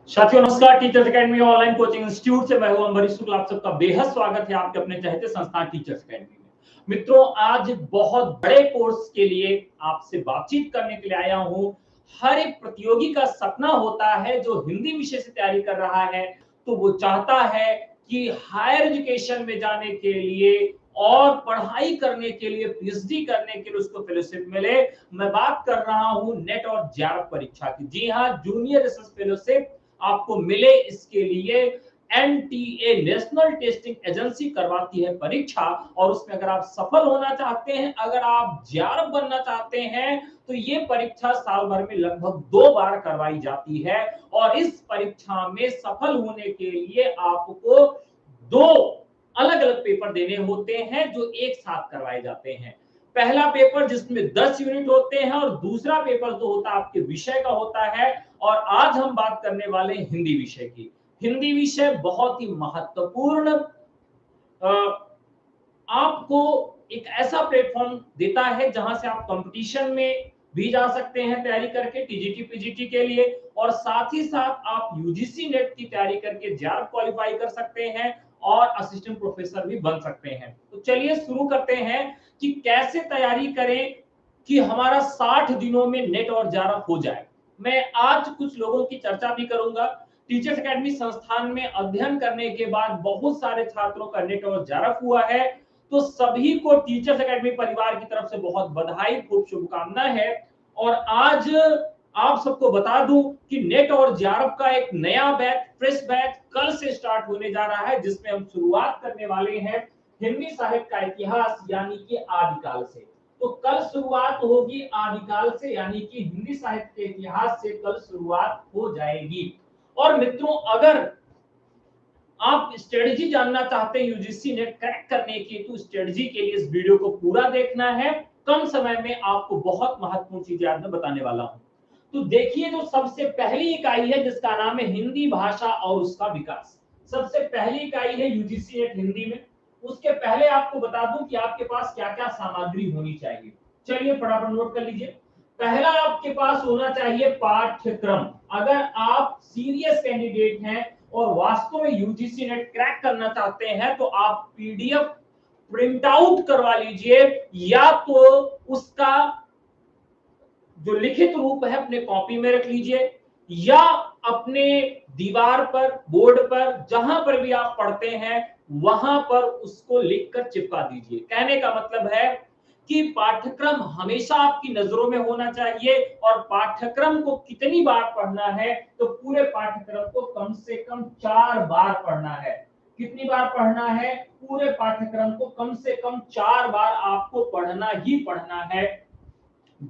साथियों नमस्कार। Teachers academy online coaching institute से मैं हूं अम्बरीश शुक्ल। आप सबका बेहद स्वागत है आपके अपने चहेते संस्थान टीचर्स एकेडमी में। मित्रों, आज बहुत बड़े कोर्स के लिए आपसे बातचीत करने के लिए आया हूं। हर एक प्रतियोगी का सपना होता है जो हिंदी विषय से तैयारी कर रहा है, तो वो चाहता है कि हायर एजुकेशन में जाने के लिए और पढ़ाई करने के लिए, पीएचडी करने के लिए उसको फेलोशिप मिले। मैं बात कर रहा हूं नेट और जेआरएफ परीक्षा की। जी हां, जूनियर रिसर्च फेलोशिप आपको मिले, इसके लिए एनटीए नेशनल टेस्टिंग एजेंसी करवाती है परीक्षा। और उसमें अगर आप सफल होना चाहते हैं, अगर आप जेआरएफ बनना चाहते हैं, तो ये परीक्षा साल भर में लगभग 2 बार करवाई जाती है। और इस परीक्षा में सफल होने के लिए आपको 2 अलग अलग पेपर देने होते हैं जो एक साथ करवाए जाते हैं। पहला पेपर जिसमें 10 यूनिट होते हैं और दूसरा पेपर जो होता है आपके विषय का होता है। और आज हम बात करने वाले हैं हिंदी विषय की। हिंदी विषय बहुत ही महत्वपूर्ण, आपको एक ऐसा प्लेटफॉर्म देता है जहां से आप कंपटीशन में भी जा सकते हैं तैयारी करके, टीजीटी पीजीटी के लिए, और साथ ही साथ आप यूजीसी नेट की तैयारी करके जेआरएफ क्वालिफाई कर सकते हैं और असिस्टेंट प्रोफेसर भी बन सकते हैं। तो चलिए शुरू करते हैं कि कैसे तैयारी करें कि हमारा 60 दिनों में नेट और जेआरएफ हो जाए। मैं आज कुछ लोगों की चर्चा भी करूंगा। टीचर्स एकेडमी संस्थान में अध्ययन करने के बाद बहुत सारे छात्रों का नेट और जेआरएफ हुआ है, तो सभी को टीचर्स एकेडमी परिवार की तरफ से बहुत बधाई, खूब शुभकामनाएं है। और आज आप सबको बता दूं कि नेट और जेआरएफ का एक नया बैच, फ्रेश बैच कल से स्टार्ट होने जा रहा है, जिसमें हम शुरुआत करने वाले हैं हिंदी साहित्य का इतिहास यानी कि आदिकाल से। तो कल शुरुआत होगी आदिकाल से, यानी कि हिंदी साहित्य के इतिहास से कल शुरुआत हो जाएगी। और मित्रों, अगर आप स्ट्रेटजी जानना चाहते हैं यूजीसी नेट क्रैक करने की, तो स्ट्रेटजी के लिए इस वीडियो को पूरा देखना है। कम समय में आपको बहुत महत्वपूर्ण चीजें आज मैं बताने वाला हूं। तो देखिए, जो सबसे पहली इकाई है जिसका नाम है हिंदी भाषा और उसका विकास। सबसे पहली इकाई है यूजीसी नेट हिंदी में। उसके पहले आपको बता दूं कि आपके पास क्या क्या सामग्री होनी चाहिए। चलिए फटाफट नोट कर लीजिए। पहला आपके पास होना चाहिए पाठ्यक्रम। अगर आप सीरियस कैंडिडेट हैं और वास्तव में यूजीसी नेट क्रैक करना चाहते हैं, तो आप पीडीएफ प्रिंट आउट करवा लीजिए, या तो उसका जो लिखित रूप है अपने कॉपी में रख लीजिए, या अपने दीवार पर, बोर्ड पर, जहां पर भी आप पढ़ते हैं वहां पर उसको लिखकर चिपका दीजिए। कहने का मतलब है कि पाठ्यक्रम हमेशा आपकी नजरों में होना चाहिए, और पाठ्यक्रम को कितनी बार पढ़ना है, तो पूरे पाठ्यक्रम को कम से कम 4 बार पढ़ना है। कितनी बार पढ़ना है? पूरे पाठ्यक्रम को कम से कम 4 बार आपको पढ़ना ही पढ़ना है।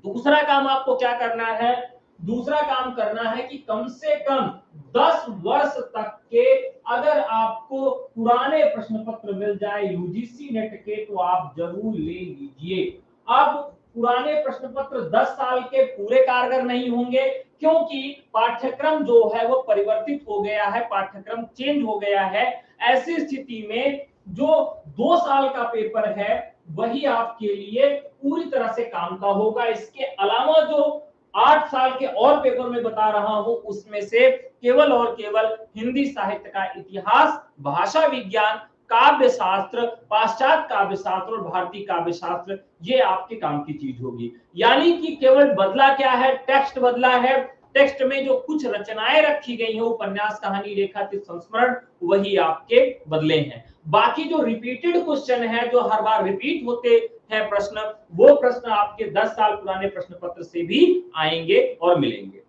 दूसरा काम आपको क्या करना है? दूसरा काम करना है कि कम से कम 10 वर्ष तक के अगर आपको पुराने प्रश्न पत्र मिल जाए यूजीसी नेट के, तो आप जरूर ले लीजिए। अब पुराने प्रश्न पत्र 10 साल के पूरे कारगर नहीं होंगे, क्योंकि पाठ्यक्रम जो है वो परिवर्तित हो गया है, पाठ्यक्रम चेंज हो गया है। ऐसी स्थिति में जो 2 साल का पेपर है वही आपके लिए पूरी तरह से काम का होगा। इसके अलावा जो 8 साल के और पेपर में बता रहा हूं, उसमें से केवल और केवल हिंदी साहित्य का इतिहास, भाषा विज्ञान, काव्य शास्त्र, पाश्चात्य काव्य शास्त्र और भारतीय काव्य शास्त्र, ये आपके काम की चीज होगी। यानी कि केवल बदला क्या है? टेक्स्ट बदला है। टेक्स्ट में जो कुछ रचनाएं रखी गई हैं, उपन्यास, कहानी, रेखाचित्र, संस्मरण, वही आपके बदले हैं। बाकी जो रिपीटेड क्वेश्चन है, जो हर बार रिपीट होते हैं प्रश्न, वो प्रश्न आपके 10 साल पुराने प्रश्न पत्र से भी आएंगे और मिलेंगे।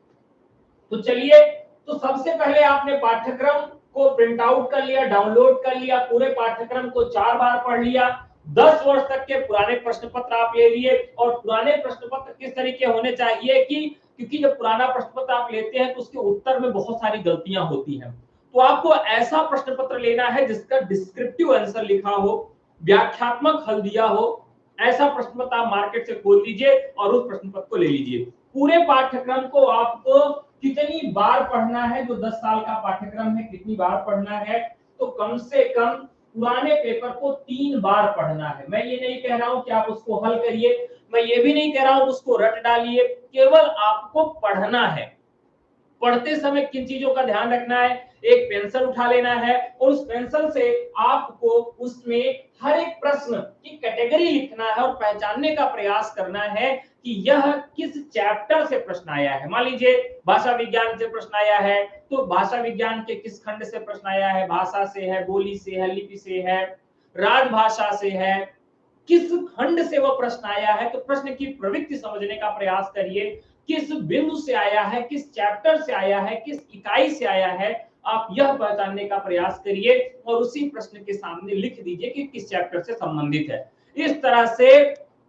तो चलिए, तो सबसे पहले आपने पाठ्यक्रम को प्रिंट आउट कर लिया, डाउनलोड कर लिया, पूरे पाठ्यक्रम को 4 बार पढ़ लिया, 10 वर्ष तक के पुराने प्रश्न पत्र आप ले लिए। और पुराने प्रश्न पत्र किस तरीके होने चाहिए कि, क्योंकि जब पुराना प्रश्न पत्र आप लेते हैं तो उसके उत्तर में बहुत सारी गलतियां होती हैं, तो आपको ऐसा प्रश्न पत्र लेना है जिसका डिस्क्रिप्टिव आंसर लिखा हो, व्याख्यात्मक हल दिया हो। ऐसा प्रश्न पत्र आप मार्केट से खोल लीजिए और उस प्रश्न पत्र को ले लीजिए। पूरे पाठ्यक्रम को आपको कितनी बार पढ़ना है? जो 10 साल का पाठ्यक्रम है, कितनी बार पढ़ना है? तो कम से कम पुराने पेपर को 3 बार पढ़ना है। मैं ये नहीं कह रहा हूं कि आप उसको हल करिए, मैं ये भी नहीं कह रहा हूं उसको रट डालिए, केवल आपको पढ़ना है। पढ़ते समय किन चीजों का ध्यान रखना है, एक पेंसिल उठा लेना है और उस पेंसिल से आपको उसमें हर एक प्रश्न की कैटेगरी लिखना है और पहचानने का प्रयास करना है कि यह किस चैप्टर से प्रश्न आया है। मान लीजिए भाषा विज्ञान से प्रश्न आया है, तो भाषा विज्ञान के किस खंड से प्रश्न आया है, भाषा से है, बोली से है, लिपि से है, राजभाषा से है, किस खंड से वो प्रश्न आया है। तो प्रश्न की प्रवृत्ति समझने का प्रयास करिए, किस बिंदु से आया है, किस चैप्टर से आया है, किस इकाई से आया है, आप यह पहचानने का प्रयास करिए और उसी प्रश्न के सामने लिख दीजिए कि किस चैप्टर से संबंधित है। इस तरह से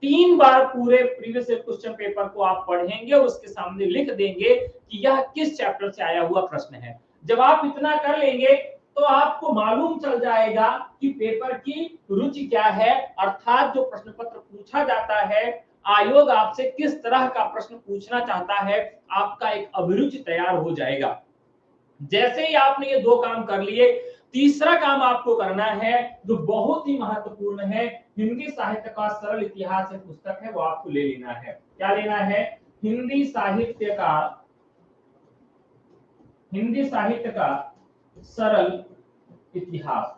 3 बार पूरे प्रीवियस क्वेश्चन पेपर को आप पढ़ेंगे और उसके सामने लिख देंगे कि यह किस चैप्टर से आया हुआ प्रश्न है। जब आप इतना कर लेंगे तो आपको मालूम चल जाएगा कि पेपर की रुचि क्या है, अर्थात जो प्रश्न पत्र पूछा जाता है, आयोग आपसे किस तरह का प्रश्न पूछना चाहता है, आपका एक अभिरुचि तैयार हो जाएगा। जैसे ही आपने ये 2 काम कर लिए, तीसरा काम आपको करना है जो बहुत ही महत्वपूर्ण है, हिंदी साहित्य का सरल इतिहास एक पुस्तक है, वो आपको ले लेना है। क्या लेना है? हिंदी साहित्य का सरल इतिहास,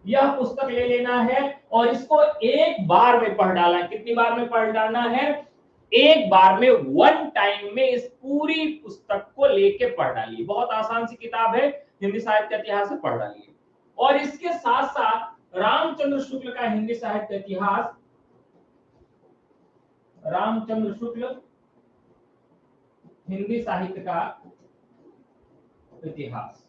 यह पुस्तक ले लेना है और इसको एक बार में पढ़ डालना है। कितनी बार में पढ़ डालना है? एक बार में, वन टाइम में इस पूरी पुस्तक को लेके पढ़ डालिए। बहुत आसान सी किताब है, हिंदी साहित्य का इतिहास से पढ़ डालिए। और इसके साथ साथ रामचंद्र शुक्ल का हिंदी साहित्य इतिहास, रामचंद्र शुक्ल हिंदी साहित्य का इतिहास,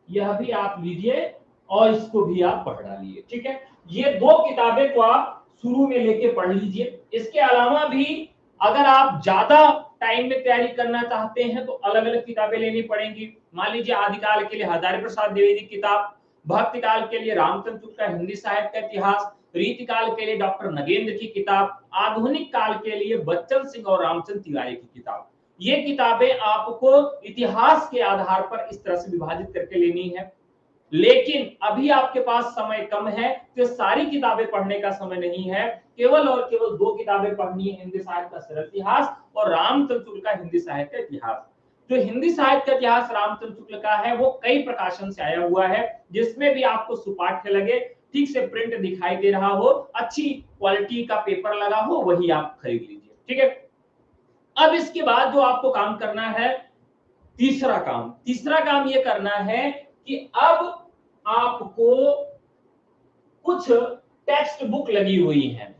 यह भी आप लीजिए और इसको भी आप पढ़ डालिए। ठीक है, ये 2 किताबें को आप शुरू में लेके पढ़ लीजिए। इसके अलावा भी अगर आप ज्यादा टाइम में तैयारी करना चाहते हैं तो अलग अलग किताबें लेनी पड़ेंगी। मान लीजिए आदिकाल के लिए हजारी प्रसाद द्विवेदी किताब, भक्ति काल के लिए रामचंद्र शुक्ल का हिंदी साहित्य का इतिहास, रीति काल के लिए डॉक्टर नगेंद्र की किताब, आधुनिक काल के लिए बच्चन सिंह और रामचंद्र तिवारी की किताब। ये किताबें आपको इतिहास के आधार पर इस तरह से विभाजित करके लेनी है। लेकिन अभी आपके पास समय कम है तो सारी किताबें पढ़ने का समय नहीं है, केवल और केवल 2 किताबें पढ़नी है, हिंदी साहित्य का सरल इतिहास और रामचंद्र शुक्ल का हिंदी साहित्य का इतिहास। जो हिंदी साहित्य का इतिहास रामचंद्र शुक्ल का है वो कई प्रकाशन से आया हुआ है, जिसमें भी आपको सुपाठ्य लगे, ठीक से प्रिंट दिखाई दे रहा हो, अच्छी क्वालिटी का पेपर लगा हो, वही आप खरीद लीजिए। ठीक है, अब इसके बाद जो आपको काम करना है, तीसरा काम ये करना है कि अब आपको कुछ टेक्स्ट बुक लगी हुई है।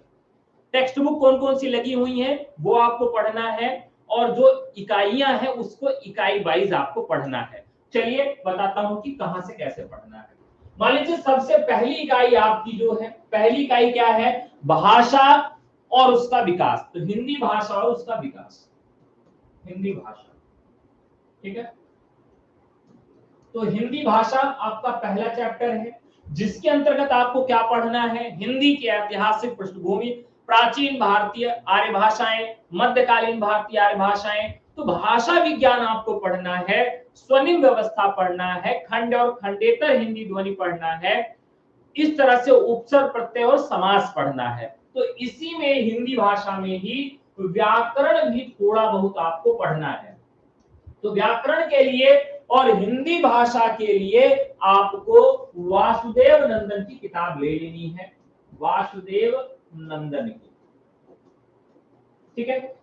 टेक्स्ट बुक कौन कौन सी लगी हुई हैं वो आपको पढ़ना है और जो इकाइयां हैं उसको इकाई वाइज आपको पढ़ना है। चलिए बताता हूं कि कहां से कैसे पढ़ना है। मान लीजिए सबसे पहली इकाई आपकी जो है, पहली इकाई क्या है? भाषा और उसका विकास। तो हिंदी भाषा और उसका विकास, हिंदी भाषा। ठीक है, तो हिंदी भाषा आपका पहला चैप्टर है, जिसके अंतर्गत आपको क्या पढ़ना है? हिंदी की ऐतिहासिक पृष्ठभूमि, प्राचीन भारतीय आर्य भाषाएं, मध्यकालीन भारतीय आर्य भाषाएं। तो भाषा विज्ञान आपको पढ़ना है, स्वनिम व्यवस्था पढ़ना है, खंड और खंडेतर हिंदी ध्वनि पढ़ना है, इस तरह से उपसर्ग प्रत्यय और समास पढ़ना है। तो इसी में हिंदी भाषा में ही व्याकरण भी थोड़ा बहुत आपको पढ़ना है। तो व्याकरण के लिए और हिंदी भाषा के लिए आपको वासुदेव नंदन की किताब ले लेनी है, वासुदेव नंदन की। ठीक है,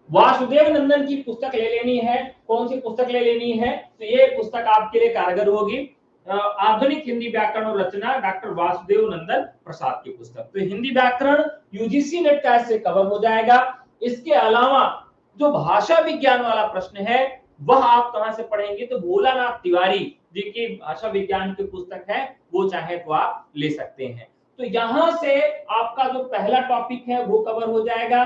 वासुदेव नंदन की पुस्तक ले लेनी है। कौन सी पुस्तक ले लेनी है? तो ये पुस्तक आपके लिए कारगर होगी, आधुनिक हिंदी व्याकरण और रचना, डॉक्टर वासुदेव नंदन प्रसाद की पुस्तक। तो हिंदी व्याकरण यूजीसी नेट का ऐसे कवर हो जाएगा। इसके अलावा जो भाषा विज्ञान वाला प्रश्न है वह आप कहां से पढ़ेंगे? तो भोलानाथ तिवारी जी की भाषा विज्ञान की पुस्तक है, वो चाहे तो आप ले सकते हैं। तो यहां से आपका जो पहला टॉपिक है वो कवर हो जाएगा।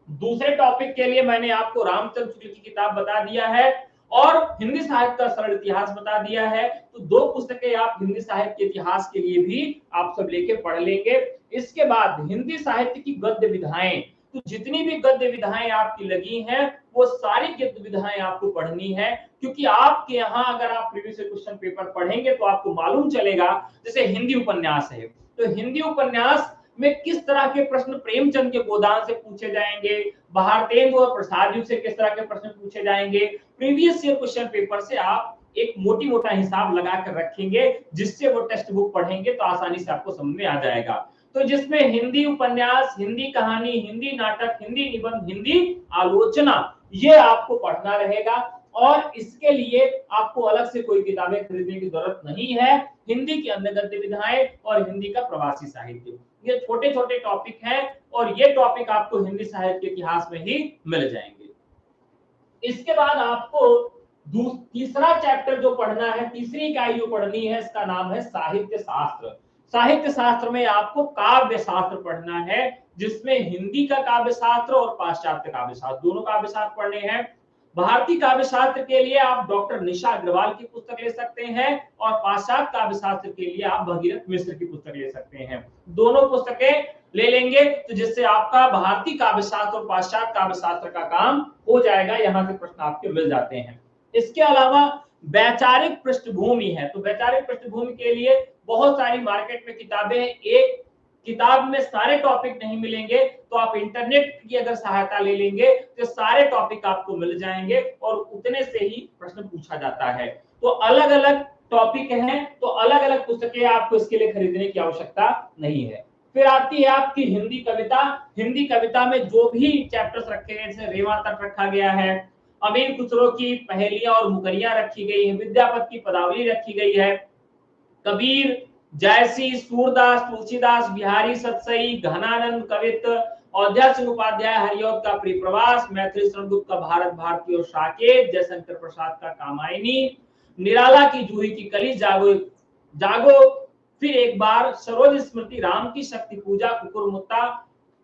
दूसरे टॉपिक के लिए मैंने आपको रामचंद्र शुक्ल की किताब बता दिया है और हिंदी साहित्य का सरल इतिहास बता दिया है। तो 2 पुस्तकें आप हिंदी साहित्य के इतिहास के लिए भी आप सब लेके पढ़ लेंगे। इसके बाद हिंदी साहित्य की गद्य विधाएं, तो जितनी भी गद्य विधाएं आपकी लगी हैं वो सारी गद्य विधाएं आपको पढ़नी है, क्योंकि आपके यहाँ अगर आप प्रीवियस क्वेश्चन पेपर पढ़ेंगे तो आपको मालूम चलेगा, जैसे हिंदी उपन्यास है तो हिंदी उपन्यास में किस तरह के प्रश्न प्रेमचंद के गोदान से पूछे जाएंगे, भारतेंदु और प्रसाद युग से किस तरह के प्रश्न पूछे जाएंगे, प्रीवियस ईयर क्वेश्चन पेपर से आप एक मोटी मोटा हिसाब लगा कर रखेंगे, जिससे वो टेक्स्ट बुक पढ़ेंगे तो आसानी से आपको समझ में आ जाएगा। तो जिसमें हिंदी उपन्यास, हिंदी कहानी, हिंदी नाटक, हिंदी निबंध, हिंदी आलोचना, ये आपको पढ़ना रहेगा। और इसके लिए आपको अलग से कोई किताबें खरीदने की जरूरत नहीं है। हिंदी की अन्य गद्य विधाएं और हिंदी का प्रवासी साहित्य, ये छोटे छोटे टॉपिक हैं और ये टॉपिक आपको हिंदी साहित्य के इतिहास में ही मिल जाएंगे। इसके बाद आपको तीसरा चैप्टर जो पढ़ना है, तीसरी इकाई जो पढ़नी है, इसका नाम है साहित्य शास्त्र। साहित्य शास्त्र में आपको काव्य शास्त्र पढ़ना है, जिसमें हिंदी का काव्य शास्त्र और पाश्चात्य काव्य शास्त्र, दोनों काव्य शास्त्र पढ़ने हैं। भारतीय काव्य शास्त्र के लिए आप डॉक्टर निशा अग्रवाल की पुस्तक ले सकते हैं और पाश्चात्य काव्य शास्त्र के लिए आप भगीरथ मिश्र की पुस्तक ले सकते हैं। दोनों पुस्तकें ले लेंगे तो जिससे आपका भारतीय काव्य शास्त्र और पाश्चात्य काव्य शास्त्र का काम हो जाएगा। यहां से प्रश्न आपके मिल जाते हैं। इसके अलावा वैचारिक पृष्ठभूमि है, तो वैचारिक पृष्ठभूमि के लिए बहुत सारी मार्केट में किताबें हैं। एक किताब में सारे टॉपिक नहीं मिलेंगे, तो आप इंटरनेट की अगर सहायता ले लेंगे तो सारे टॉपिक आपको मिल जाएंगे और उतने से ही प्रश्न पूछा जाता है। तो अलग अलग टॉपिक हैं, तो अलग अलग पुस्तकें आपको इसके लिए खरीदने की आवश्यकता नहीं है। फिर आती है आपकी हिंदी कविता। हिंदी कविता में जो भी चैप्टर्स रखे गए, जैसे रेवा तक रखा गया है, अमीर खुसरो की पहेलियां और मुकरियां रखी गई है, विद्यापति की पदावली रखी गई है, कबीर, जयसी, सूरदास, तुलसीदास, बिहारी सतसई, घनानंद कवित्त, अयोध्या सिंह उपाध्याय हरिऔध का परिप्रवास, मैथिली शरण गुप्त का भारत भारती और साकेत, जयशंकर प्रसाद का कामायनी, निराला की जूही की कली, जागो जागो फिर एक बार, सरोज स्मृति, राम की शक्ति पूजा, कुकुर मुत्ता,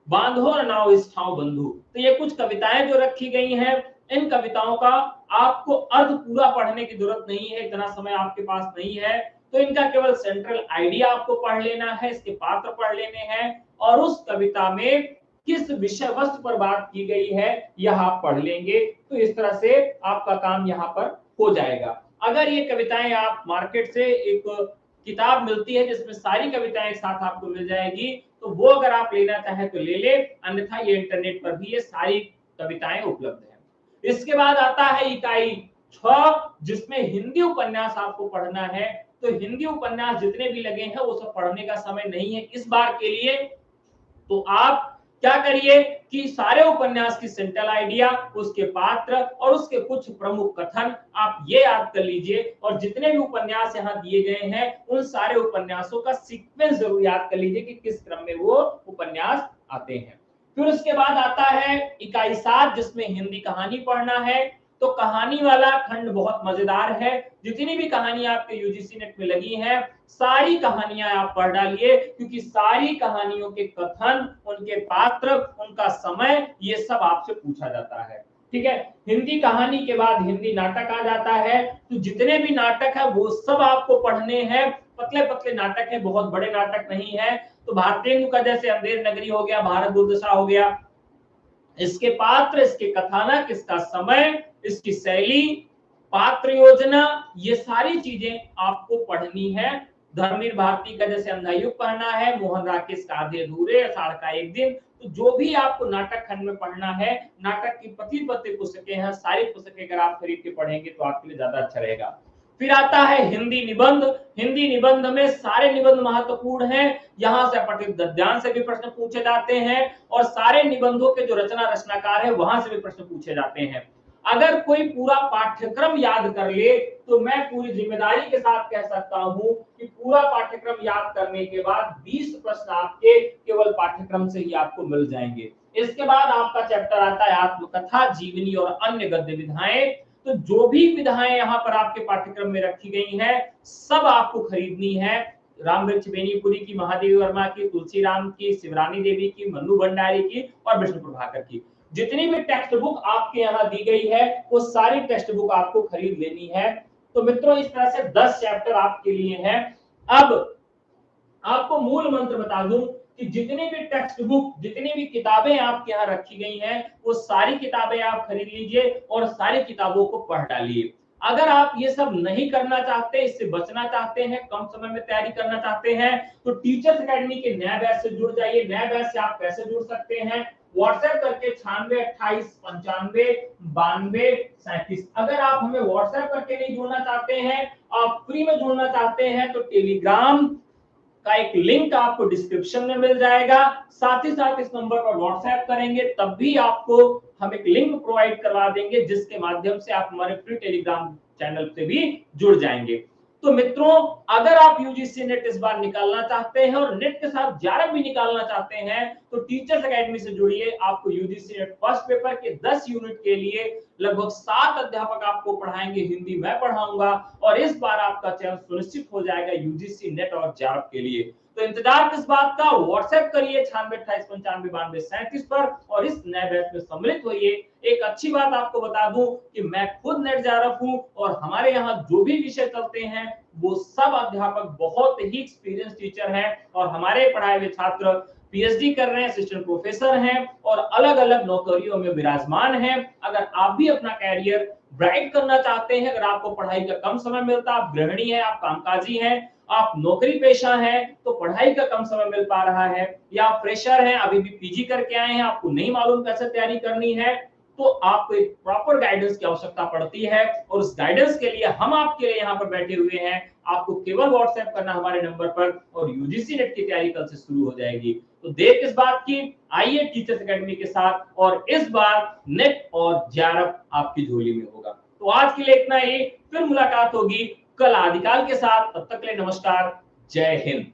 बांधो नाव इष्ठाओ बंधु। तो ये कुछ कविताएं जो रखी गई हैं, इन कविताओं का आपको अर्थ पूरा पढ़ने की जरूरत नहीं है, इतना समय आपके पास नहीं है, तो इनका केवल सेंट्रल आइडिया आपको पढ़ लेना है, इसके पात्र पढ़ लेने हैं और उस कविता में किस विषय वस्तु पर बात की गई है यह आप पढ़ लेंगे। तो इस तरह से आपका काम यहाँ पर हो जाएगा। अगर ये कविताएं आप मार्केट से एक किताब मिलती है जिसमें सारी कविताएं एक साथ आपको मिल जाएगी, तो वो अगर आप लेना चाहें तो ले ले, अन्यथा ये इंटरनेट पर भी ये सारी कविताएं उपलब्ध है। इसके बाद आता है इकाई 6, जिसमें हिंदी उपन्यास आपको पढ़ना है। तो हिंदी उपन्यास जितने भी लगे हैं वो सब पढ़ने का समय नहीं है इस बार के लिए। तो आप क्या करिए कि सारे उपन्यास की सेंट्रल आइडिया, उसके पात्र और उसके कुछ प्रमुख कथन आप ये याद कर लीजिए, और जितने भी उपन्यास यहाँ दिए गए हैं उन सारे उपन्यासों का सीक्वेंस जरूर याद कर लीजिए कि किस क्रम में वो उपन्यास आते हैं। फिर उसके बाद आता है इकाई 7, जिसमें हिंदी कहानी पढ़ना है। तो कहानी वाला खंड बहुत मजेदार है। जितनी भी कहानी आपके यूजीसी नेट में लगी हैं, सारी कहानियां आप पढ़ डालिए, क्योंकि सारी कहानियों के कथन, उनके पात्र, उनका समय, ये सब आपसे पूछा जाता है। ठीक है। हिंदी कहानी के बाद हिंदी नाटक आ जाता है। तो जितने भी नाटक है वो सब आपको पढ़ने हैं। पतले पतले नाटक है, बहुत बड़े नाटक नहीं है। तो भारतेंदु का जैसे अंधेर नगरी हो गया, भारत दुर्दशा हो गया, इसके पात्र, इसके कथानक, इसका समय, इसकी शैली, पात्र योजना, ये सारी चीजें आपको पढ़नी है। धर्मवीर भारती का जैसे अंधा युग पढ़ना है, मोहन राकेश का आधे अधूरे, आषाढ़ का एक दिन। तो जो भी आपको नाटक खंड में पढ़ना है, नाटक की पतली पतली पुस्तकें हैं, सारी पुस्तकें अगर आप खरीद के पढ़ेंगे तो आपके लिए ज्यादा अच्छा रहेगा। फिर आता है हिंदी निबंध। हिंदी निबंध में सारे निबंध महत्वपूर्ण हैं। यहां से पठित गद्यांश से भी प्रश्न पूछे जाते हैं और सारे निबंधों के जो रचनाकार है वहां से भी प्रश्न पूछे जाते हैं। अगर कोई पूरा पाठ्यक्रम याद कर ले तो मैं पूरी जिम्मेदारी के साथ कह सकता हूं कि पूरा पाठ्यक्रम याद करने के बाद 20 प्रश्न आपके केवल पाठ्यक्रम से ही आपको मिल जाएंगे। इसके बाद आपका चैप्टर आता है आत्मकथा, जीवनी और अन्य गद्य विधाएं। तो जो भी विधाएं यहाँ पर आपके पाठ्यक्रम में रखी गई हैं, सब आपको खरीदनी है। रामवृक्ष बेनीपुरी की, महादेवी वर्मा की, तुलसीराम की, शिवरानी देवी की, मन्नू भंडारी की और विष्णु प्रभाकर की, जितनी भी टेक्स्ट बुक आपके यहाँ दी गई है वो सारी टेक्स्ट बुक आपको खरीद लेनी है। तो मित्रों, इस तरह से 10 चैप्टर आपके लिए हैं। अब आपको मूल मंत्र बता दूं कि जितनी भी टेक्स्ट बुक, जितनी भी किताबें आपके यहाँ रखी गई हैं, वो सारी किताबें आप खरीद लीजिए और सारी किताबों को पढ़ डालिए। अगर आप ये सब नहीं करना चाहते, इससे बचना चाहते हैं, कम समय में तैयारी करना चाहते हैं, तो टीचर्स एकेडमी के नए बैच से जुड़ जाइए। नए बैच से आप कैसे जुड़ सकते हैं? व्हाट्सएप करके 9628959237। अगर आप हमें व्हाट्सएप करके नहीं जुड़ना चाहते हैं, आप फ्री में जुड़ना चाहते हैं, तो टेलीग्राम का एक लिंक आपको डिस्क्रिप्शन में मिल जाएगा। साथ ही साथ इस नंबर पर व्हाट्सएप करेंगे तब भी आपको हम एक लिंक प्रोवाइड करवा देंगे, जिसके माध्यम से आप हमारे फ्री टेलीग्राम चैनल से भी जुड़ जाएंगे। तो मित्रों, अगर आप यूजीसी नेट इस बार निकालना चाहते हैं और नेट के साथ जेआरएफ भी निकालना चाहते हैं, तो टीचर्स एकेडमी से जुड़िए। आपको यूजीसी नेट फर्स्ट पेपर के 10 यूनिट के लिए लगभग 7 अध्यापक आपको पढ़ाएंगे, हिंदी मैं पढ़ाऊंगा, और इस बार आपका चयन सुनिश्चित हो जाएगा यूजीसी नेट और जेआरएफ के लिए। तो इंतजार किस बात का? व्हाट्सएप करिए 9628959237 पर और इस नए बैच में सम्मिलित होइए। एक अच्छी बात आपको बता दूं कि मैं खुद नेट जेआरएफ हूं और हमारे यहाँ जो भी विषय चलते हैं वो सब अध्यापक बहुत ही एक्सपीरियंस टीचर हैं और हमारे पढ़ाए हुए छात्र पीएचडी कर रहे हैं, असिस्टेंट प्रोफेसर हैं और अलग-अलग नौकरियों में विराजमान हैं। अगर आप भी अपना कैरियर ब्राइट करना चाहते हैं, अगर आपको पढ़ाई का कम समय मिलता, आप गृहिणी हैं, आप कामकाजी हैं, आप नौकरी पेशा हैं, तो पढ़ाई का कम समय मिल पा रहा है, या आप फ्रेशर हैं, अभी भी पीजी करके आए हैं, आपको नहीं मालूम कैसे तैयारी करनी है, तो आपको एक प्रॉपर गाइडेंस की आवश्यकता पड़ती है और उस गाइडेंस के लिए हम आपके लिए यहाँ पर बैठे हुए हैं। आपको केवल व्हाट्सएप करना हमारे नंबर पर और यूजीसी नेट की तैयारी कल से शुरू हो जाएगी। तो देर किस बात की, आइए टीचर्स एकेडमी के साथ, और इस बार नेट और जेआरएफ आपकी झोली में होगा। तो आज के लिए इतना ही, फिर मुलाकात होगी कल आदिकाल के साथ। तब तक के लिए नमस्कार, जय हिंद।